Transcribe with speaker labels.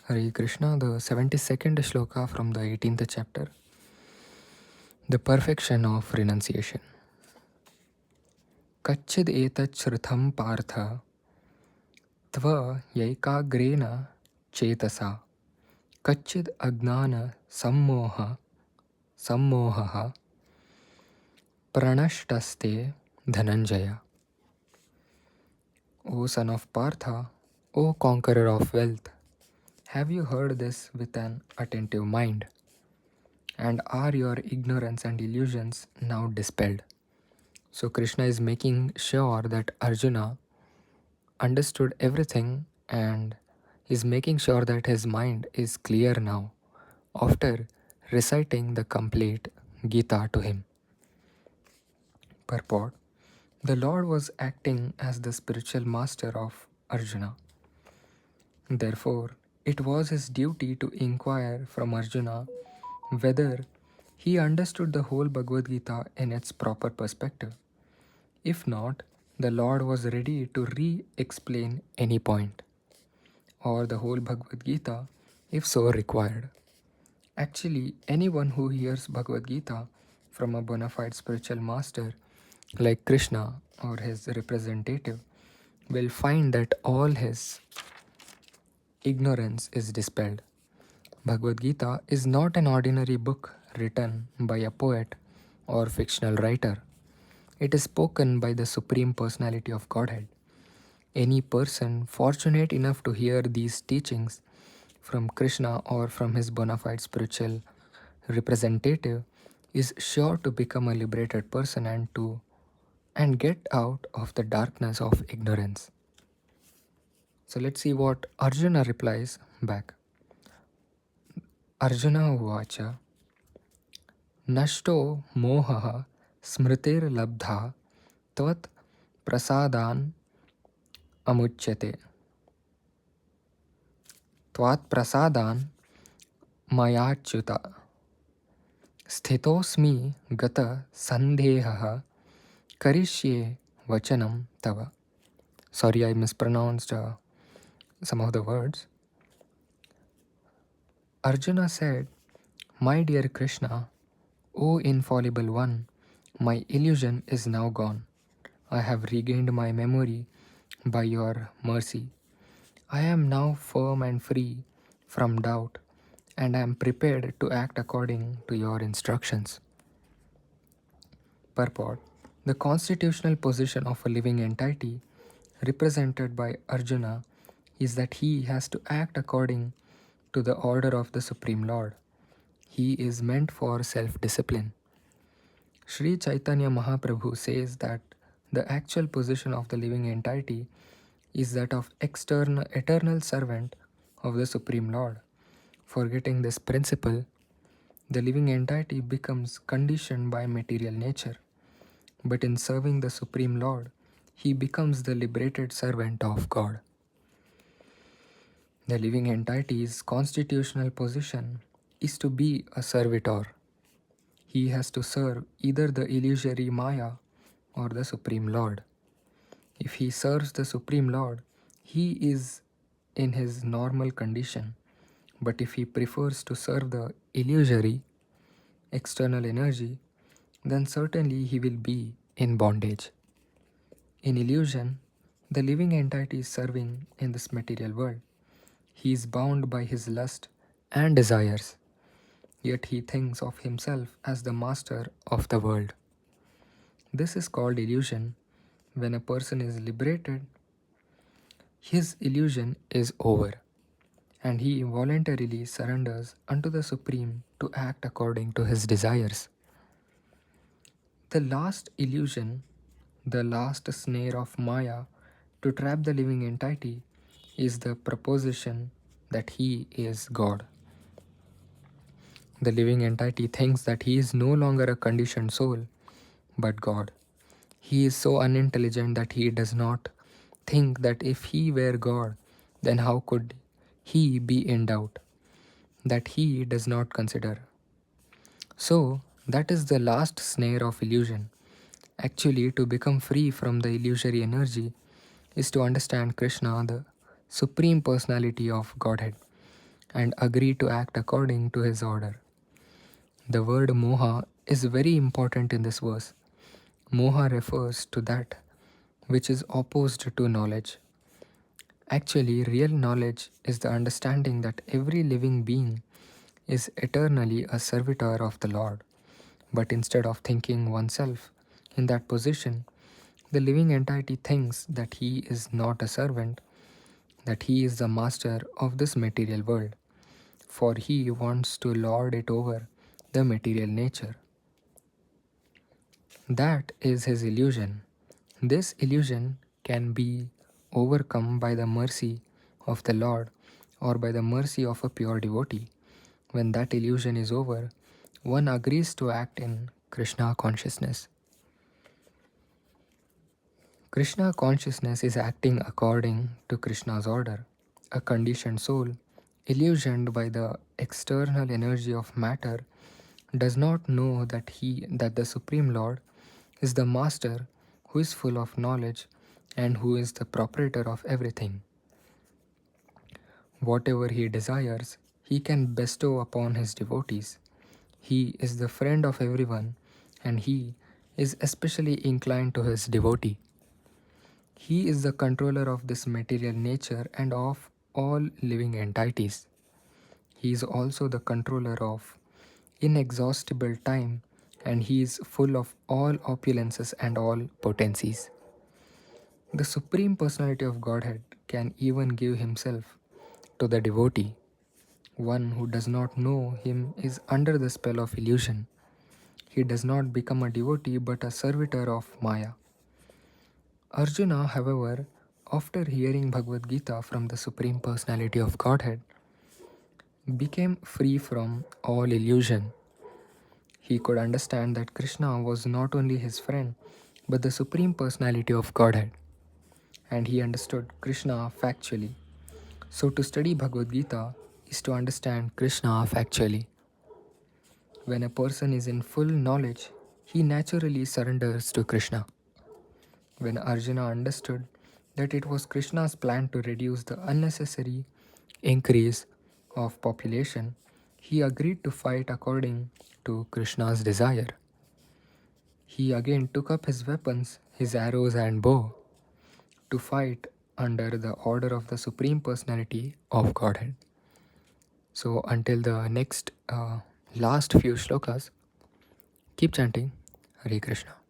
Speaker 1: Hare Krishna, the 72nd Shloka from the 18th chapter. The perfection of renunciation. Kachid etat shrutham partha tva yaikagrena chetasa kachid agnana sammohaha pranashtaste dhananjaya. O son of Partha, O conqueror of wealth, have you heard this with an attentive mind? And are your ignorance and illusions now dispelled? So Krishna is making sure that Arjuna understood everything and is making sure that his mind is clear now after reciting the complete Gita to him. Purport: the Lord was acting as the spiritual master of Arjuna. Therefore, it was his duty to inquire from Arjuna whether he understood the whole Bhagavad Gita in its proper perspective. If not, the Lord was ready to re-explain any point, or the whole Bhagavad Gita if so required. Actually, anyone who hears Bhagavad Gita from a bona fide spiritual master like Krishna or his representative will find that all his ignorance is dispelled. Bhagavad Gita is not an ordinary book written by a poet or fictional writer. It is spoken by the Supreme Personality of Godhead. Any person fortunate enough to hear these teachings from Krishna or from his bona fide spiritual representative is sure to become a liberated person and get out of the darkness of ignorance. So let's see what Arjuna replies back. Arjuna uvacha nashto mohaha smritir labdha tvat prasadan amuchyate tvat prasadan mayachyuta sthitosmi gata sandehah karishye vachanam tava. Sorry, I mispronounced some of the words. Arjuna said, my dear Krishna, O infallible one, my illusion is now gone. I have regained my memory by your mercy. I am now firm and free from doubt, and I am prepared to act according to your instructions. Purport: the constitutional position of a living entity represented by Arjuna is that he has to act according to the order of the Supreme Lord. He is meant for self-discipline. Sri Chaitanya Mahaprabhu says that the actual position of the living entity is that of eternal servant of the Supreme Lord. Forgetting this principle, the living entity becomes conditioned by material nature. But in serving the Supreme Lord, he becomes the liberated servant of God. The living entity's constitutional position is to be a servitor. He has to serve either the illusory Maya or the Supreme Lord. If he serves the Supreme Lord, he is in his normal condition. But if he prefers to serve the illusory external energy, then certainly he will be in bondage. In illusion, the living entity is serving in this material world. He is bound by his lust and desires, yet he thinks of himself as the master of the world. This is called illusion. When a person is liberated, his illusion is over, and he voluntarily surrenders unto the Supreme to act according to his desires. The last illusion, the last snare of Maya to trap the living entity is the proposition that he is God. The living entity thinks that he is no longer a conditioned soul, but God. He is so unintelligent that he does not think that if he were God, then how could he be in doubt? That he does not consider. So, that is the last snare of illusion. Actually, to become free from the illusory energy is to understand Krishna, the Supreme Personality of Godhead. and agree to act according to his order. The word moha is very important in this verse. Moha refers to that which is opposed to knowledge. Actually, real knowledge is the understanding that every living being is eternally a servitor of the Lord. But instead of thinking oneself in that position, the living entity thinks that he is not a servant, that he is the master of this material world, for he wants to lord it over the material nature. That is his illusion. This illusion can be overcome by the mercy of the Lord or by the mercy of a pure devotee. When that illusion is over, one agrees to act in Krishna consciousness. Krishna consciousness is acting according to Krishna's order. A conditioned soul, illusioned by the external energy of matter, does not know that the Supreme Lord is the Master who is full of knowledge and who is the proprietor of everything. Whatever he desires, he can bestow upon his devotees. He is the friend of everyone, and he is especially inclined to his devotee. He is the controller of this material nature and of all living entities. He is also the controller of inexhaustible time, and he is full of all opulences and all potencies. The Supreme Personality of Godhead can even give himself to the devotee. One who does not know him is under the spell of illusion. He does not become a devotee but a servitor of Maya. Arjuna, however, after hearing Bhagavad Gita from the Supreme Personality of Godhead, became free from all illusion. He could understand that Krishna was not only his friend but the Supreme Personality of Godhead, and he understood Krishna factually. So, to study Bhagavad Gita is to understand Krishna factually. When a person is in full knowledge, he naturally surrenders to Krishna. When Arjuna understood that it was Krishna's plan to reduce the unnecessary increase of population, he agreed to fight according to Krishna's desire. He again took up his weapons, his arrows and bow, to fight under the order of the Supreme Personality of Godhead. So, until the next last few shlokas, keep chanting Hare Krishna.